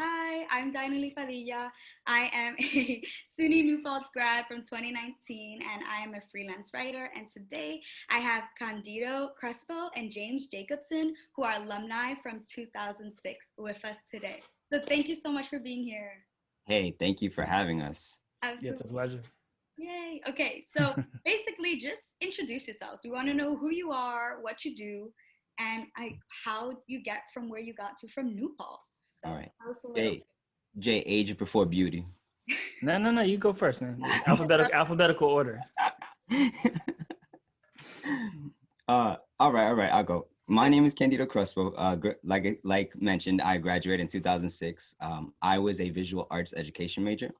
Hi, I'm Dynahlee Padilla. I am a SUNY New Paltz grad from 2019, and I am a freelance writer. And today I have Candido Crespo and James Jacobsen, who are alumni from 2006, with us today. So thank you so much for being here. Hey, thank you for having us. Yeah, it's a Absolutely. pleasure. Yay. Okay, so basically just introduce yourselves. We want to know who you are, what you do, and how you get from where you got to from New Paltz. All So right. tell us a little Jay, Jay, age before beauty. No, you go first, man. Alphabetical order. All right, I'll go. My name is Candido Crespo. Like mentioned, I graduated in 2006. I was a visual arts education major.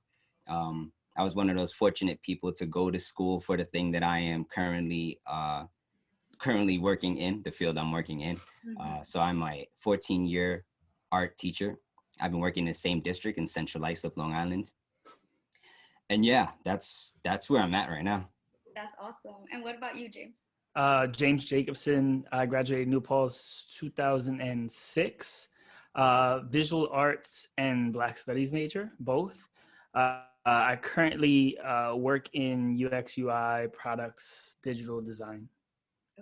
I was one of those fortunate people to go to school for the thing that I am currently working in, the field I'm working in. So I'm a 14-year art teacher. I've been working in the same district in Central Islip, Long Island. And yeah, that's where I'm at right now. That's awesome. And what about you, James? James Jacobsen. I graduated New Paltz 2006. Visual arts and Black Studies major, both. I currently work in UX UI products, digital design,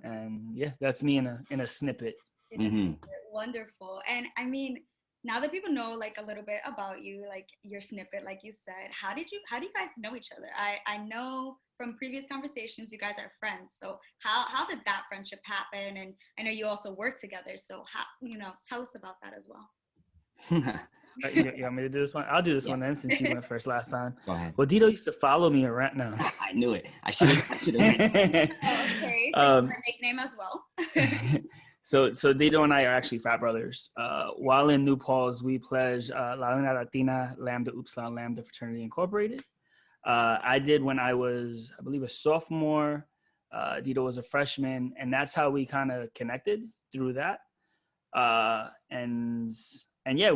and yeah, that's me in a snippet. Mm-hmm. Wonderful. And I mean, now that people know like a little bit about you, like your snippet, like you said, how do you guys know each other? I know from previous conversations you guys are friends. So how did that friendship happen? And I know you also work together. So how, tell us about that as well. You want me to do this one? I'll do this Yeah, one then, since you went first last time. go ahead. Well, Dito used to follow me around now. I knew it. I should have. Oh, okay. So you have a nickname as well. So Dito and I are actually frat brothers. While in New Paltz, we pledged La Una Latina Lambda Upsilon Lambda Fraternity Incorporated. I did when I was, I believe, a sophomore. Dito was a freshman, and that's how we kind of connected through that. And yeah,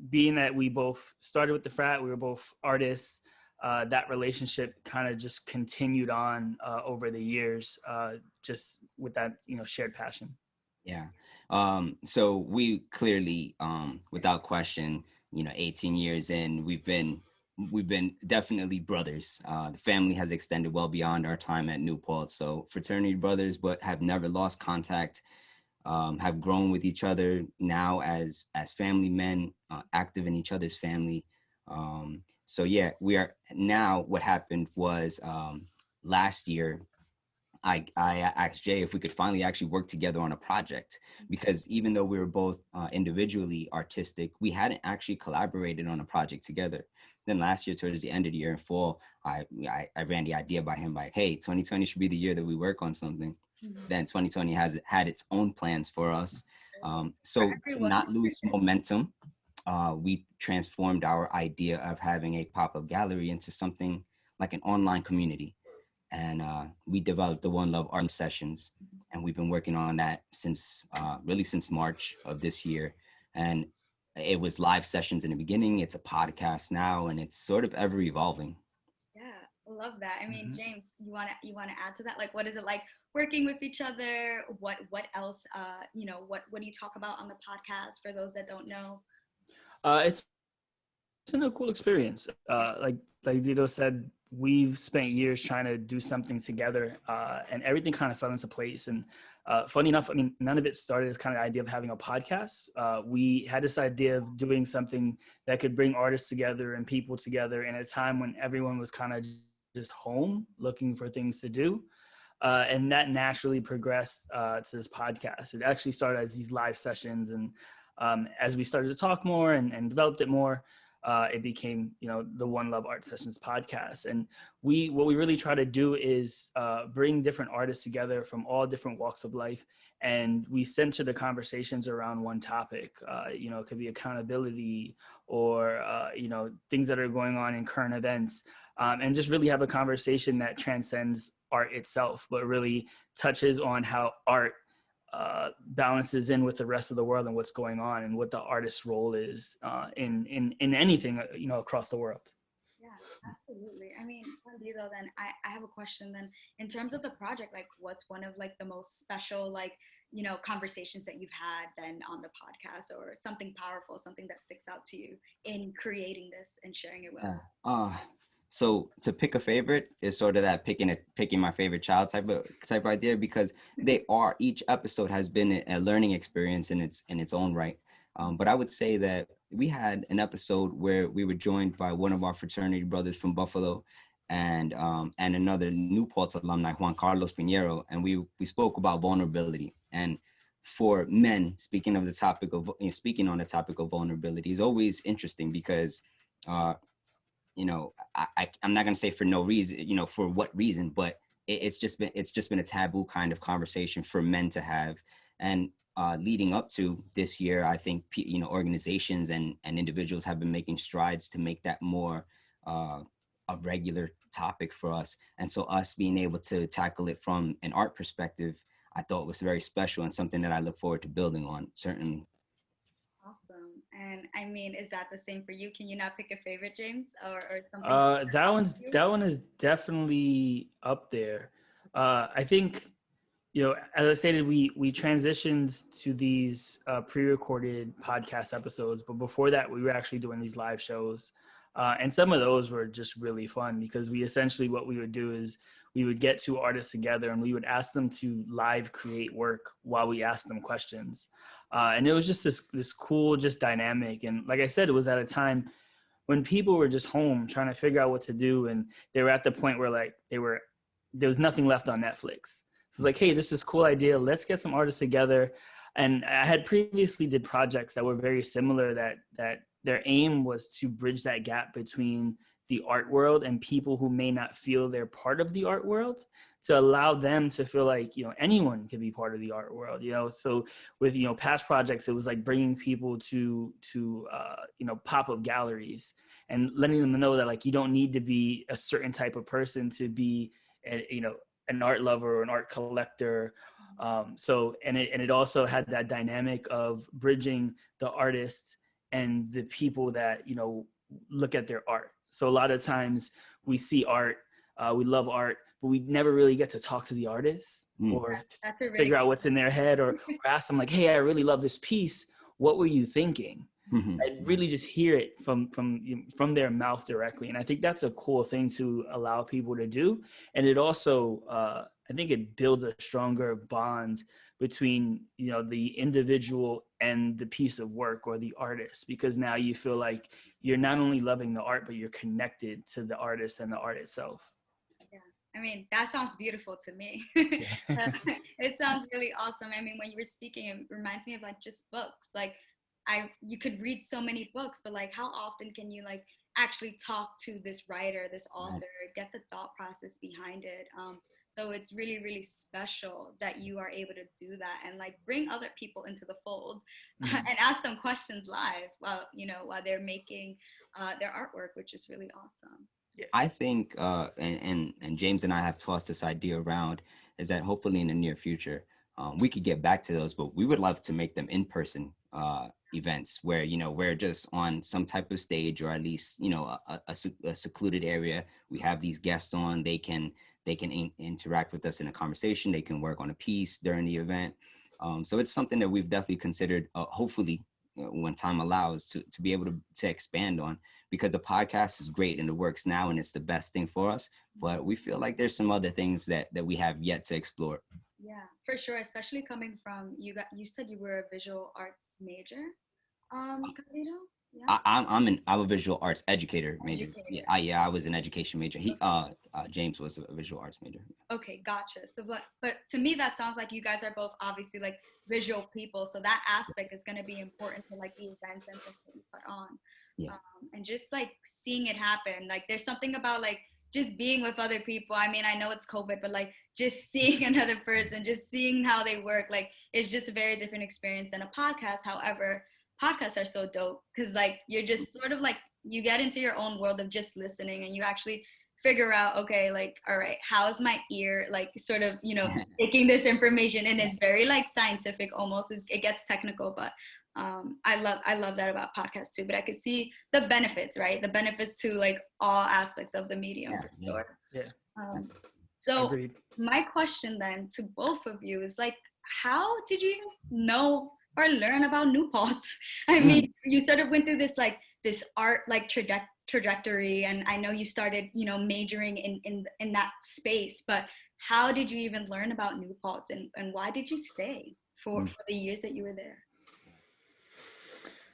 being that we both started with the frat, we were both artists. That relationship kind of just continued on over the years, just with that shared passion. Yeah. So we clearly, without question, 18 years in, we've been definitely brothers. The family has extended well beyond our time at New Paltz. So fraternity brothers, but have never lost contact. Have grown with each other now as family men, active in each other's family. So yeah, we are now. What happened was last year, I asked Jay if we could finally actually work together on a project, because even though we were both individually artistic, we hadn't actually collaborated on a project together. Then last year, towards the end of the year in fall, I ran the idea by him, like, hey, 2020 should be the year that we work on something. Then 2020 has had its own plans for us. So to not lose momentum, we transformed our idea of having a pop-up gallery into something like an online community. And we developed the One Love Art Sessions, and we've been working on that since March of this year. And it was live sessions in the beginning. It's a podcast now, and it's sort of ever evolving. Yeah, I love that. I mean, James, you wanna add to that? Like, what is it like working with each other? What else? What do you talk about on the podcast for those that don't know? It's been a cool experience. Like Dito said, we've spent years trying to do something together, and everything kind of fell into place. And funny enough, I mean, none of it started as kind of the idea of having a podcast. We had this idea of doing something that could bring artists together and people together in a time when everyone was kind of just home looking for things to do. And that naturally progressed to this podcast. It actually started as these live sessions, and as we started to talk more and developed it more, it became, the One Love Art Sessions podcast. And what we really try to do is bring different artists together from all different walks of life, and we center the conversations around one topic. It could be accountability, or things that are going on in current events, and just really have a conversation that transcends art itself, but really touches on how art balances in with the rest of the world and what's going on, and what the artist's role is in anything across the world. Yeah, Absolutely. I mean, Candido, then I have a question then. In terms of the project, like what's one of like the most special, like, conversations that you've had then on the podcast, or something powerful, something that sticks out to you in creating this and sharing it with Yeah. us? So to pick a favorite is sort of that picking my favorite child type idea, because they are, each episode has been a learning experience in its own right. But I would say that we had an episode where we were joined by one of our fraternity brothers from Buffalo, and another New Paltz alumni, Juan Carlos Pinheiro, and we spoke about vulnerability. And for men, speaking on the topic of vulnerability is always interesting because uh, I'm not going to say for no reason, for what reason, but it's just been a taboo kind of conversation for men to have. And leading up to this year, I think organizations and individuals have been making strides to make that more a regular topic for us. And so us being able to tackle it from an art perspective, I thought was very special and something that I look forward to building on, certainly. Awesome. And I mean, is that the same for you? Can you not pick a favorite, James, or something? That one is definitely up there. I think, as I stated, we transitioned to these pre-recorded podcast episodes, but before that, we were actually doing these live shows, and some of those were just really fun because what we would do is we would get two artists together and we would ask them to live create work while we asked them questions, and it was just this cool just dynamic. And like I said, it was at a time when people were just home trying to figure out what to do, and they were at the point where like there was nothing left on Netflix. So it's like, hey, this is a cool idea. Let's get some artists together. And I had previously did projects that were very similar that their aim was to bridge that gap between the art world and people who may not feel they're part of the art world, to allow them to feel like, anyone can be part of the art world, So with, past projects, it was like bringing people to pop-up galleries and letting them know that like, you don't need to be a certain type of person to be, an art lover or an art collector. And it also had that dynamic of bridging the artists and the people that, look at their art. So a lot of times we see art, we love art, but we never really get to talk to the artists or figure out what's in their head, or ask them like, hey, I really love this piece. What were you thinking? I really just hear it from their mouth directly. And I think that's a cool thing to allow people to do. And it also, I think it builds a stronger bond between, the individual and the piece of work or the artist, because now you feel like you're not only loving the art, but you're connected to the artist and the art itself. Yeah. I mean, that sounds beautiful to me. Yeah. It sounds really awesome. I mean, when you were speaking, it reminds me of like just books. Like you could read so many books, but like how often can you like actually talk to this writer, this author, get the thought process behind it? So it's really, really special that you are able to do that and like bring other people into the fold and ask them questions live while they're making their artwork, which is really awesome. I think, and James and I have tossed this idea around, is that hopefully in the near future, we could get back to those, but we would love to make them in-person events where, we're just on some type of stage, or at least, a secluded area. We have these guests on, they can interact with us in a conversation, they can work on a piece during the event. So it's something that we've definitely considered, hopefully, when time allows, to be able to expand on, because the podcast is great and it works now and it's the best thing for us, but we feel like there's some other things that we have yet to explore. Yeah, for sure, especially coming from you said you were a visual arts major, Candido? Yeah. I'm a visual arts educator major. I was an education major. James was a visual arts major. Okay, gotcha. So, but to me, that sounds like you guys are both obviously like visual people. So that aspect is going to be important to like the events and things that you put on. Yeah. And just like seeing it happen. Like there's something about like just being with other people. I mean, I know it's COVID, but like just seeing another person, just seeing how they work, like it's just a very different experience than a podcast. However, podcasts are so dope because like you're just sort of like you get into your own world of just listening, and you actually figure out, okay, like, all right, how's my ear like sort of taking this information, and it's very like scientific almost. It gets technical, but I love that about podcasts too, but I could see the benefits, right? The benefits to like all aspects of the medium for sure. Yeah. So Agreed. my question then to both of you is like, how did you even know or learn about New Paltz? I mean, you sort of went through this art like trajectory, and I know you started, you know, majoring in that space, but how did you even learn about New Paltz, and why did you stay for the years that you were there?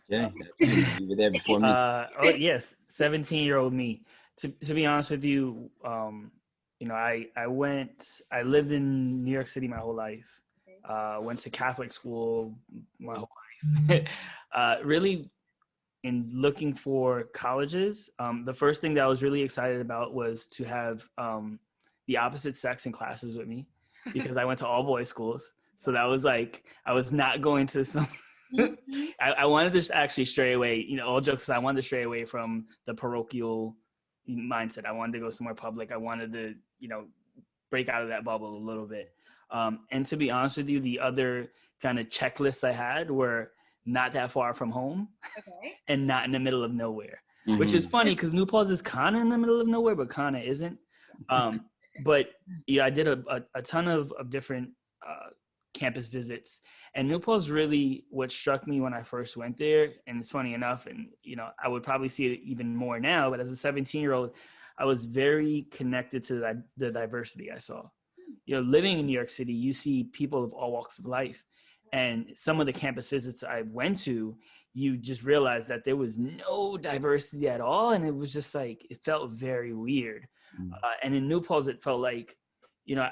Yeah, that's you were there before me. Oh yes, 17-year-old me. To be honest with you, you know, I lived in New York City my whole life. Went to Catholic school my whole life. Really, in looking for colleges, the first thing that I was really excited about was to have the opposite sex in classes with me, because I went to all boys schools. So that was like, I was not going to some. I wanted to actually stray away, you know, all jokes aside, I wanted to stray away from the parochial mindset. I wanted to go somewhere public. I wanted to, you know, break out of that bubble a little bit. And to be honest with you, the other kind of checklists I had were not that far from home, and not in the middle of nowhere, which is funny because New Paltz is kind of in the middle of nowhere, but kind of isn't. But yeah, I did a ton of different campus visits, and New Paltz really, what struck me when I first went there, and it's funny enough, and you know, I would probably see it even more now, but as a 17-year-old, I was very connected to the diversity I saw. You know, living in New York City, you see people of all walks of life. And some of the campus visits I went to, you just realize that there was no diversity at all. And it was just like, it felt very weird. And in New Paltz, it felt like, you know,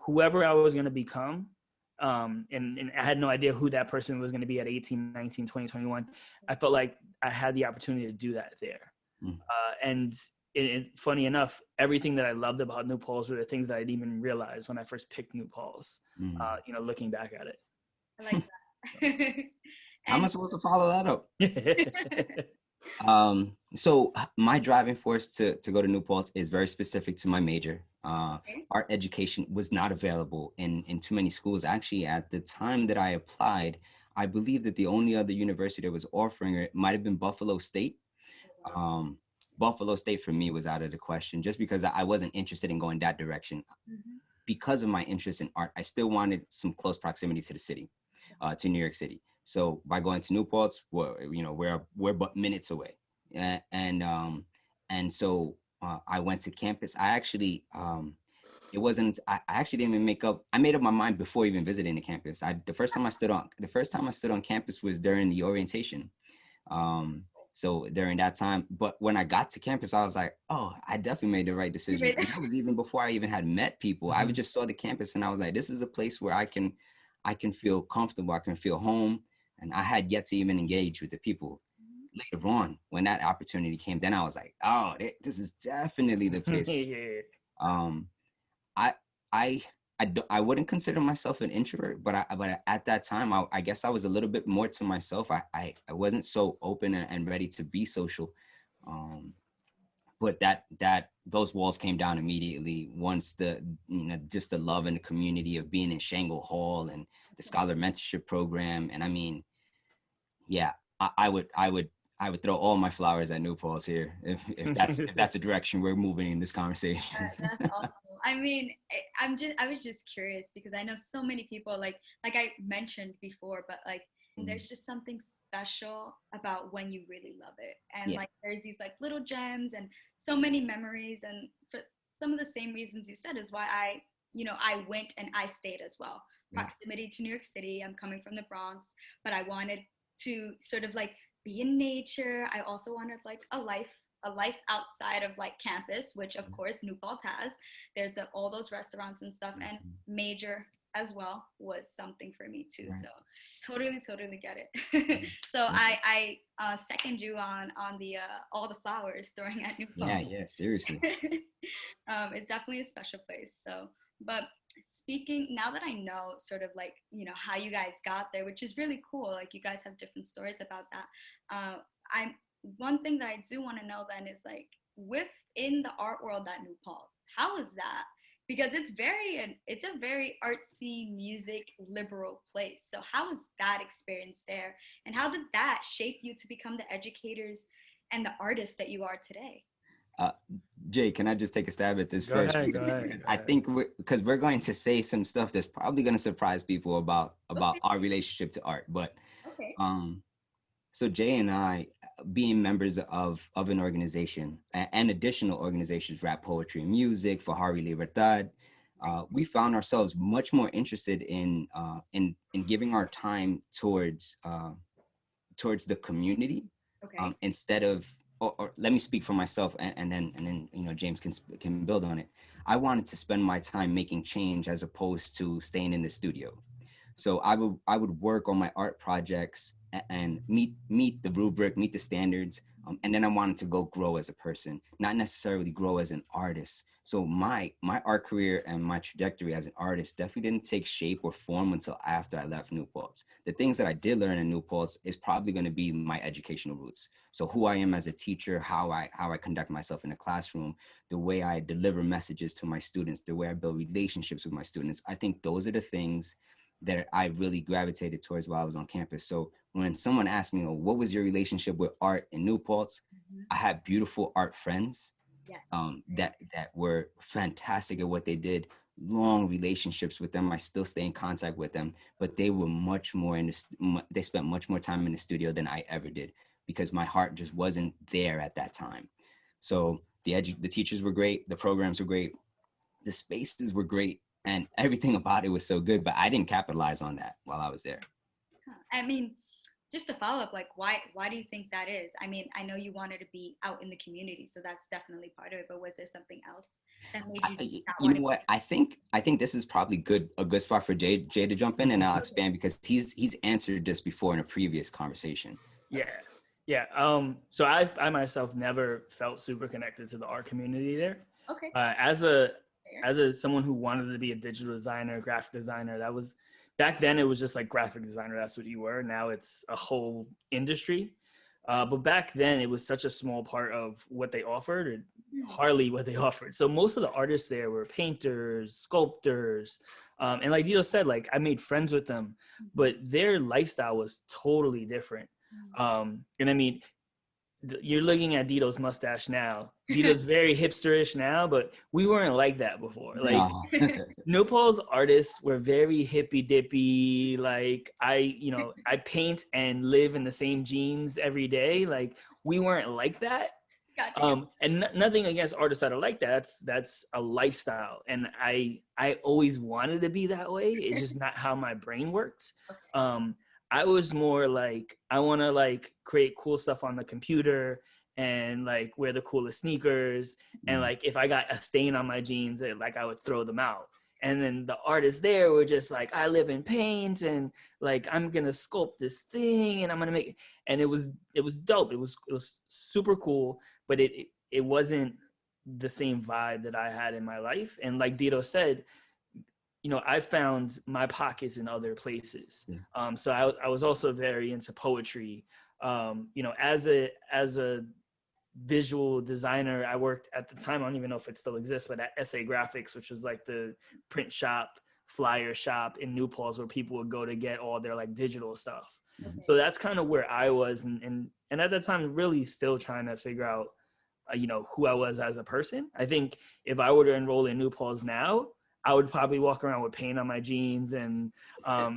whoever I was going to become, and I had no idea who that person was going to be at 18, 19, 20, 21. I felt like I had the opportunity to do that there. And funny enough, everything that I loved about New Paltz were the things that I didn't even realize when I first picked New Paltz, you know, looking back at it. I like that. How am I supposed to follow that up? So my driving force to go to New Paltz is very specific to my major. Art education was not available in too many schools. Actually, at the time that I applied, I believe that the only other university that was offering it might have been Buffalo State. Buffalo State for me was out of the question, just because I wasn't interested in going that direction. Because of my interest in art, I still wanted some close proximity to the city, to New York City. So by going to New Paltz, we're but minutes away, and so I went to campus. I actually it wasn't. I actually didn't even make up. I made up my mind before even visiting the campus. The first time I stood on campus was during the orientation. So during that time, but when I got to campus, I was like, oh, I definitely made the right decision. And that was even before I even had met people. I just saw the campus and I was like, this is a place where I can feel comfortable. I can feel home. And I had yet to even engage with the people. Later on, when that opportunity came, then I was like, oh, this is definitely the place. I wouldn't consider myself an introvert, but at that time, I guess I was a little bit more to myself. I wasn't so open and ready to be social. But those walls came down immediately once just the love and the community of being in Shangle Hall and the scholar mentorship program. And I mean, yeah, I would throw all my flowers at New Paltz here if that's the direction we're moving in this conversation. That's awesome. I mean, I was just curious because I know so many people like I mentioned before, but like there's just something special about when you really love it, and like there's these like little gems and so many memories, and for some of the same reasons you said is why I went and I stayed as well. Proximity to New York City. I'm coming from the Bronx, but I wanted to sort of like be in nature. I also wanted like a life outside of like campus, which of course New Paltz has. There's all those restaurants and stuff, and major as well was something for me too. So totally get it. So I second you on the all the flowers throwing at New Paltz. Yeah, seriously. It's definitely a special place. So, but speaking now that I know sort of like how you guys got there, which is really cool, like you guys have different stories about that. One thing that I do want to know then is like within the art world at New Paltz, how is that? because it's a very artsy, music liberal place. So how was that experience there, and how did that shape you to become the educators and the artists that you are today? Uh, Jay, can I just take a stab at this Go first? ahead, Because I think because we're going to say some stuff that's probably going to surprise people about Okay. our relationship to art. But Okay. um, so Jay and I, being members of an organization and additional organizations, Rap Poetry and Music, Fahari Libertad, we found ourselves much more interested in giving our time towards the community, Okay. instead of, or let me speak for myself, and then James can build on it. I wanted to spend my time making change as opposed to staying in the studio. So I would work on my art projects and meet the rubric, meet the standards, and then I wanted to go grow as a person, not necessarily grow as an artist. So my art career and my trajectory as an artist definitely didn't take shape or form until after I left New Paltz. The things that I did learn in New Paltz is probably going to be my educational roots. So who I am as a teacher, how I conduct myself in the classroom, the way I deliver messages to my students, the way I build relationships with my students. I think those are the things that I really gravitated towards while I was on campus. So when someone asked me, what was your relationship with art in New Paltz? Mm-hmm. I had beautiful art friends, Yes. that were fantastic at what they did. Long relationships with them. I still stay in contact with them, but they were much more they spent much more time in the studio than I ever did, because my heart just wasn't there at that time. So the teachers were great, the programs were great, the spaces were great, and everything about it was so good, but I didn't capitalize on that while I was there. I mean, just to follow up, like why do you think that is? I mean, I know you wanted to be out in the community, so that's definitely part of it, but was there something else that made you not You want know what? I think this is probably a good spot for Jay to jump in, and I'll expand because he's answered this before in a previous conversation. Yeah. So I myself never felt super connected to the art community there. Okay. As someone who wanted to be a digital designer, graphic designer, that was back then. It was just like graphic designer. That's what you were. Now it's a whole industry. But back then it was such a small part of what they offered, and hardly what they offered. So most of the artists there were painters, sculptors, and like Dito said, like I made friends with them, but their lifestyle was totally different. And I mean, you're looking at Dito's mustache now. Dito's very hipsterish now, but we weren't like that before. Like No. New Paltz artists were very hippy dippy. Like I paint and live in the same jeans every day. Like we weren't like that. Gotcha. And nothing against artists that are like that. That's a lifestyle, and I always wanted to be that way. It's just not how my brain worked. I was more like, I want to like create cool stuff on the computer and like wear the coolest sneakers. And like, if I got a stain on my jeans, like I would throw them out. And then the artists there were just like, I live in paint and like, I'm going to sculpt this thing and I'm going to make it. And it was dope. It was super cool, but it wasn't the same vibe that I had in my life. And like Dito said, I found my pockets in other places. So I was also very into poetry. As a visual designer, I worked at the time, I don't even know if it still exists, but at SA Graphics, which was like the print shop, flyer shop in New Paltz where people would go to get all their like digital stuff. Okay. So that's kind of where I was. And at that time, really still trying to figure out, who I was as a person. I think if I were to enroll in New Paltz now, I would probably walk around with paint on my jeans and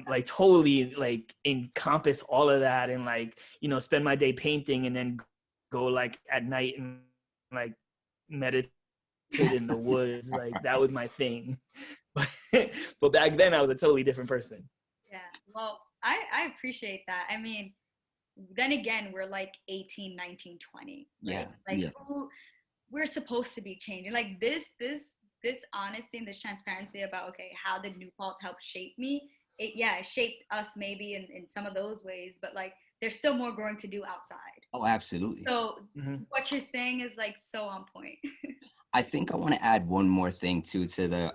like totally like encompass all of that and like, spend my day painting and then go like at night and like meditate in the woods. Like that was my thing. But back then I was a totally different person. Yeah. Well, I appreciate that. I mean, then again, we're like 18, 19, 20. Right? We're supposed to be changing. Like this honesty and this transparency about, okay, how did New Paltz help shape me? It shaped us maybe in some of those ways, but like there's still more growing to do outside. Oh, absolutely. So what you're saying is like so on point. I think I want to add one more thing to the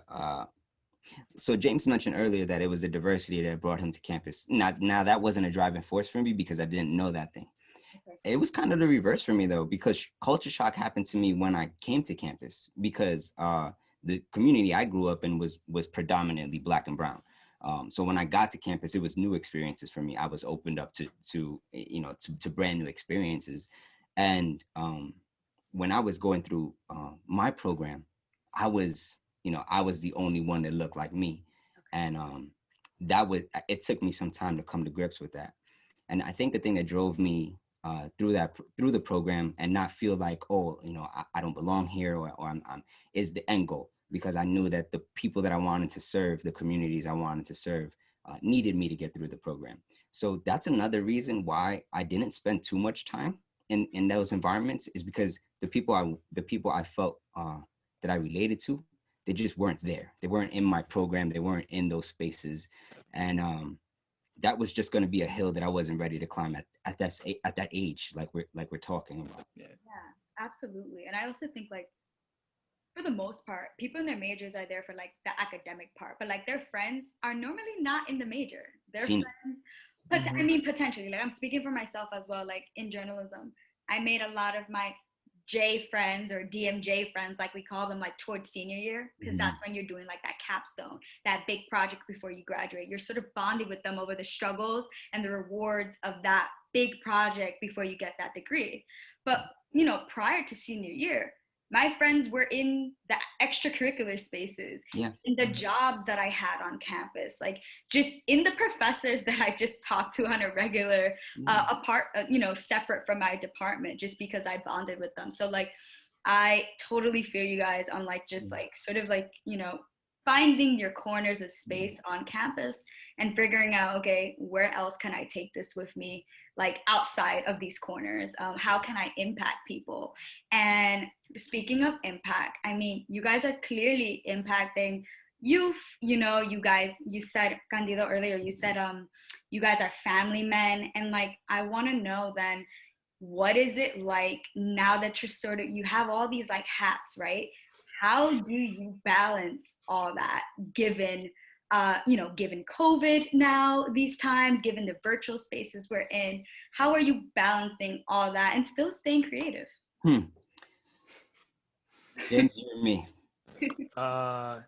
so James mentioned earlier that it was the diversity that brought him to campus. Now that wasn't a driving force for me because I didn't know that thing. Okay. It was kind of the reverse for me though, because culture shock happened to me when I came to campus, because the community I grew up in was predominantly Black and brown. So when I got to campus, it was new experiences for me. I was opened up to brand new experiences. And when I was going through my program, I was the only one that looked like me. And it took me some time to come to grips with that. And I think the thing that drove me through the program and not feel like, oh, I don't belong here, or I'm is the end goal, because I knew that the people that I wanted to serve, the communities I wanted to serve, needed me to get through the program. So that's another reason why I didn't spend too much time in those environments, is because the people I felt that I related to, they just weren't there. They weren't in my program. They weren't in those spaces. And that was just going to be a hill that I wasn't ready to climb at that age, like we're talking about. Yeah, absolutely. And I also think, like, for the most part, people in their majors are there for like the academic part, but like their friends are normally not in the major. Their friends, but I mean, potentially, like, I'm speaking for myself as well. Like, in journalism, I made a lot of my J friends, or DMJ friends, like we call them, like towards senior year, because that's when you're doing like that capstone, that big project before you graduate. You're sort of bonding with them over the struggles and the rewards of that big project before you get that degree. But prior to senior year, my friends were in the extracurricular spaces, in the jobs that I had on campus, like just in the professors that I just talked to on a regular, separate from my department, just because I bonded with them. So like, I totally feel you guys on like, just like sort of like, finding your corners of space on campus and figuring out, okay, where else can I take this with me? Like outside of these corners, how can I impact people? And speaking of impact, I mean, you guys are clearly impacting youth. You said, Candido, earlier, you said you guys are family men, and like, I want to know then, what is it like now that you have all these like hats, right? How do you balance all that, given given COVID now, these times, given the virtual spaces we're in? How are you balancing all that and still staying creative? James, you and me. Well,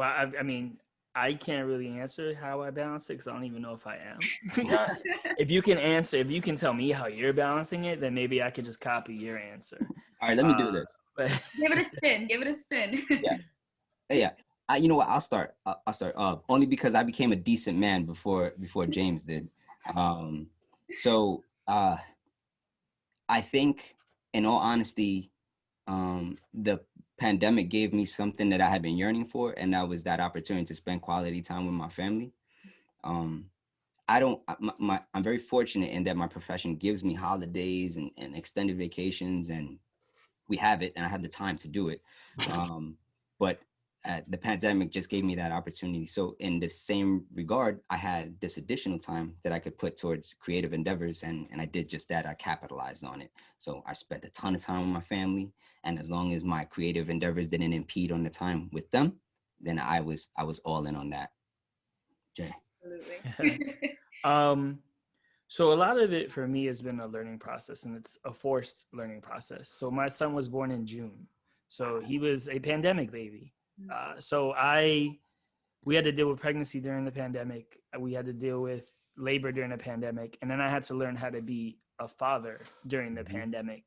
I mean, I can't really answer how I balance it, because I don't even know if I am. If you can tell me how you're balancing it, then maybe I could just copy your answer. All right, let me do this. Give it a spin. Yeah. You know what? I'll start. Only because I became a decent man before James did. So I think, in all honesty, the pandemic gave me something that I had been yearning for, and that was that opportunity to spend quality time with my family. I'm very fortunate in that my profession gives me holidays and extended vacations, and we have it, and I have the time to do it. But the pandemic just gave me that opportunity. So in the same regard, I had this additional time that I could put towards creative endeavors, and I did just that. I capitalized on it. So I spent a ton of time with my family, and as long as my creative endeavors didn't impede on the time with them, then I was all in on that. Jay. Absolutely. So a lot of it for me has been a learning process, and it's a forced learning process. So my son was born in June, so he was a pandemic baby. We had to deal with pregnancy during the pandemic. We had to deal with labor during the pandemic. And then I had to learn how to be a father during the pandemic,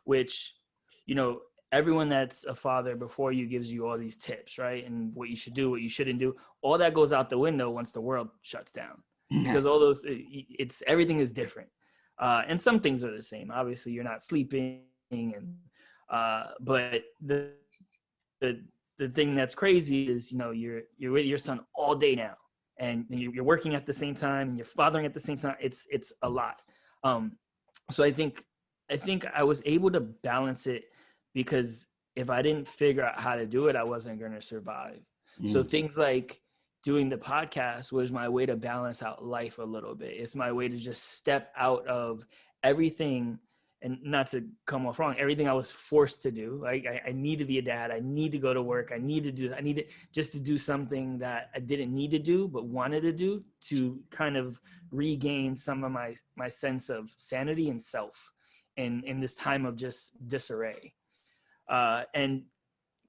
which, everyone that's a father before you gives you all these tips, right? And what you should do, what you shouldn't do. All that goes out the window once the world shuts down, because all those, everything is different. And some things are the same. Obviously, you're not sleeping, but the thing that's crazy is, you're with your son all day now, and you're working at the same time, and you're fathering at the same time. It's a lot. So I think I was able to balance it, because if I didn't figure out how to do it, I wasn't going to survive. So things like doing the podcast was my way to balance out life a little bit. It's my way to just step out of everything. And not to come off wrong, everything I was forced to do. Like, I need to be a dad. I need to go to work. I needed just to do something that I didn't need to do, but wanted to do, to kind of regain some of my sense of sanity and self in this time of just disarray. And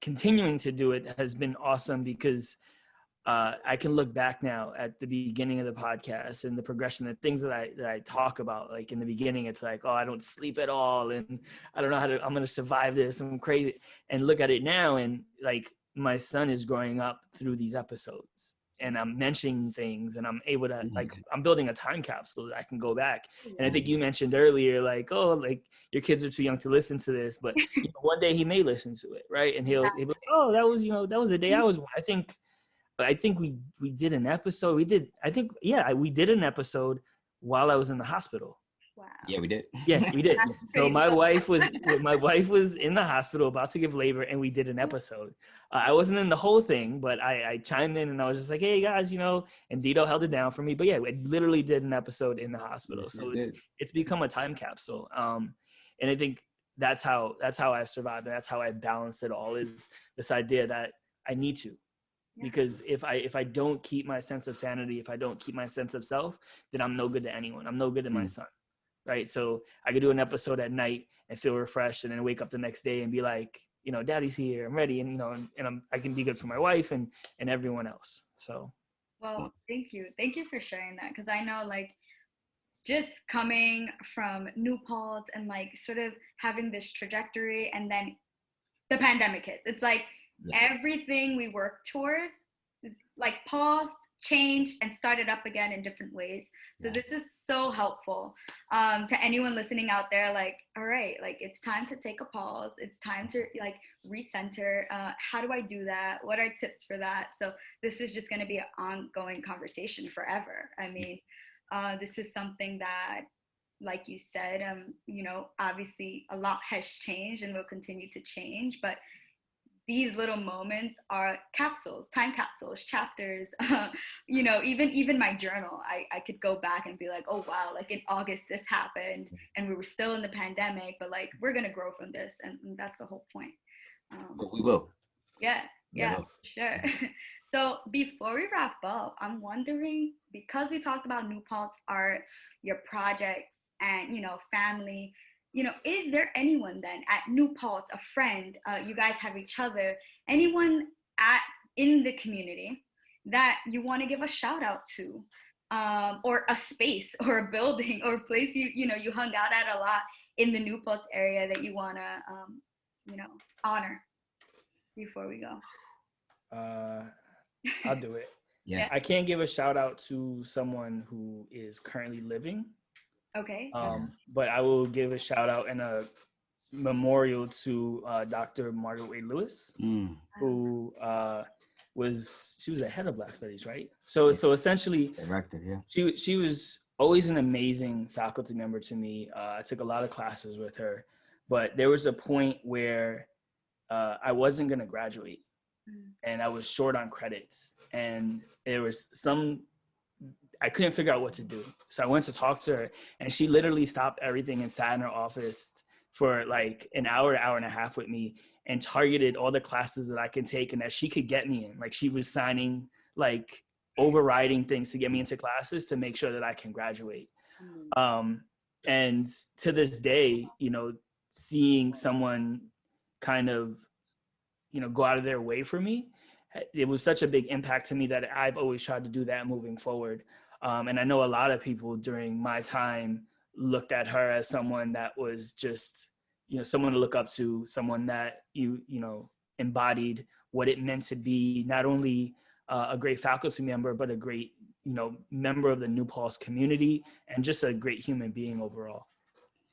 continuing to do it has been awesome because I can look back now at the beginning of the podcast and the progression, the things that I talk about. Like in the beginning, it's like, oh, I don't sleep at all, and I don't know I'm going to survive this. I'm crazy. And look at it now, and like my son is growing up through these episodes, and I'm mentioning things, and I'm able to I'm building a time capsule that I can go back. And I think you mentioned earlier, like, oh, like your kids are too young to listen to this, but one day he may listen to it, right? And he'll be like, oh, that was the day I was. I think we did an episode. We did an episode while I was in the hospital. Wow. Yeah, we did. Yes, we did. So my wife was in the hospital about to give labor, and we did an episode. I wasn't in the whole thing, but I chimed in and I was just like, hey guys, and Dito held it down for me. But yeah, we literally did an episode in the hospital. So it's become a time capsule. And I think that's how I've survived, and that's how I balanced it all, is this idea that I need to. Because if I don't keep my sense of sanity, if I don't keep my sense of self, then I'm no good to anyone. I'm no good to my son, right? So I could do an episode at night and feel refreshed, and then wake up the next day and be like, Daddy's here, I'm ready, and I can be good for my wife and everyone else. So, well, thank you for sharing that, because I know, like, just coming from New Paltz and like sort of having this trajectory, and then the pandemic hits. It's like everything we worked towards is like paused, changed, and started up again in different ways. So this is so helpful to anyone listening out there. Like, all right, like it's time to take a pause. It's time to like recenter. How do I do that? What are tips for that? So this is just going to be an ongoing conversation forever. I mean, this is something that, like you said, obviously a lot has changed and will continue to change, but these little moments are capsules, time capsules, chapters. Even my journal, I could go back and be like, oh wow, like in August this happened, and we were still in the pandemic, but like we're gonna grow from this, and that's the whole point. We will. Yeah, sure. So before we wrap up, I'm wondering, because we talked about New Paltz art, your projects, and family. Is there anyone then at New Paltz, a friend, you guys have each other, anyone in the community that you want to give a shout out to, or a space or a building or a place you hung out at a lot in the New Paltz area that you want to, honor before we go? I'll do it. Yeah. I can't give a shout out to someone who is currently living. Okay. But I will give a shout out and a memorial to Dr. Margaret Wade Lewis, who was the head of Black Studies, right? So essentially, director, yeah. She was always an amazing faculty member to me. I took a lot of classes with her, but there was a point where I wasn't going to graduate, and I was short on credits, and there was I couldn't figure out what to do. So I went to talk to her, and she literally stopped everything and sat in her office for like an hour and a half with me, and targeted all the classes that I can take and that she could get me in. Like, she was signing, like, overriding things to get me into classes to make sure that I can graduate. And to this day, seeing someone kind of, go out of their way for me, it was such a big impact to me that I've always tried to do that moving forward. And I know a lot of people during my time looked at her as someone that was just, someone to look up to, someone that embodied what it meant to be not only a great faculty member, but a great, member of the New Paltz community, and just a great human being overall.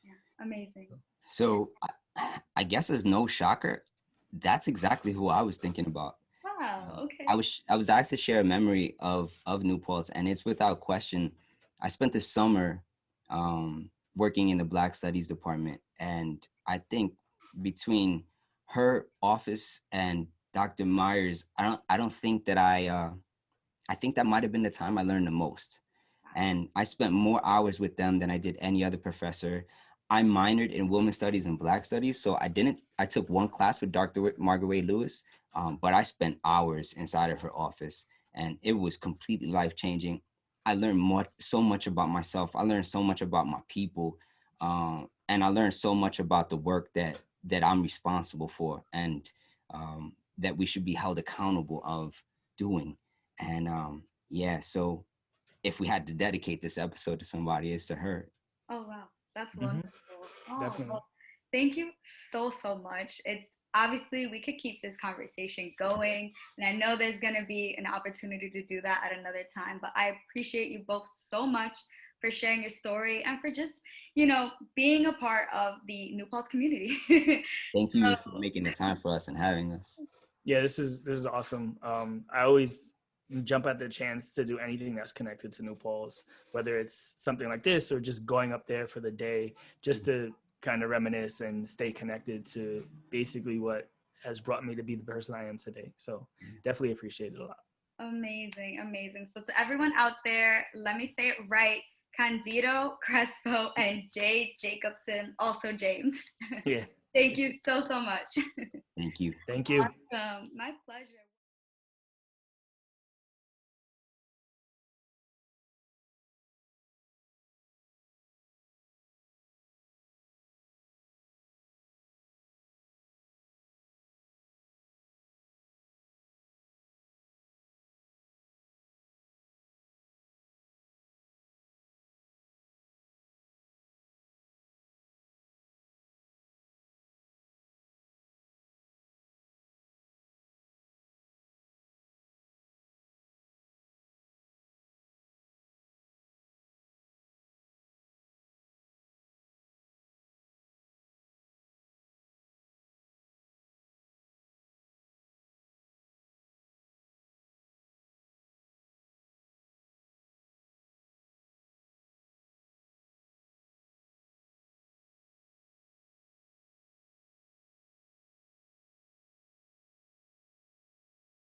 Yeah, amazing. So I guess as no shocker, that's exactly who I was thinking about. Wow, okay. I was asked to share a memory of New Paltz, and it's without question. I spent the summer working in the Black Studies department, and I think between her office and Dr. Myers, I don't think that I think that might have been the time I learned the most. And I spent more hours with them than I did any other professor. I minored in women's studies and Black studies, so I took one class with Dr. Margaret Wade Lewis, but I spent hours inside of her office, and it was completely life-changing. I learned so much about myself. I learned so much about my people, and I learned so much about the work that I'm responsible for. And that we should be held accountable of doing. And yeah, so if we had to dedicate this episode to somebody, it's to her. Oh wow, that's Mm-hmm. wonderful. Oh, Definitely. well, thank you so much. It's obviously we could keep this conversation going, and I know there's gonna be an opportunity to do that at another time. But I appreciate you both so much for sharing your story and for just, you know, being a part of the New Paltz community. Thank So, you for making the time for us and having us. Yeah, this is awesome. I always jump at the chance to do anything that's connected to New Paltz, whether it's something like this or just going up there for the day, just to kind of reminisce and stay connected to basically what has brought me to be the person I am today. So definitely appreciate it a lot. amazing, amazing. So to everyone out there, let me say it right. Candido Crespo and Jay Jacobsen, also James. Yeah. Thank you so much. Thank you. Thank you. Awesome. My pleasure.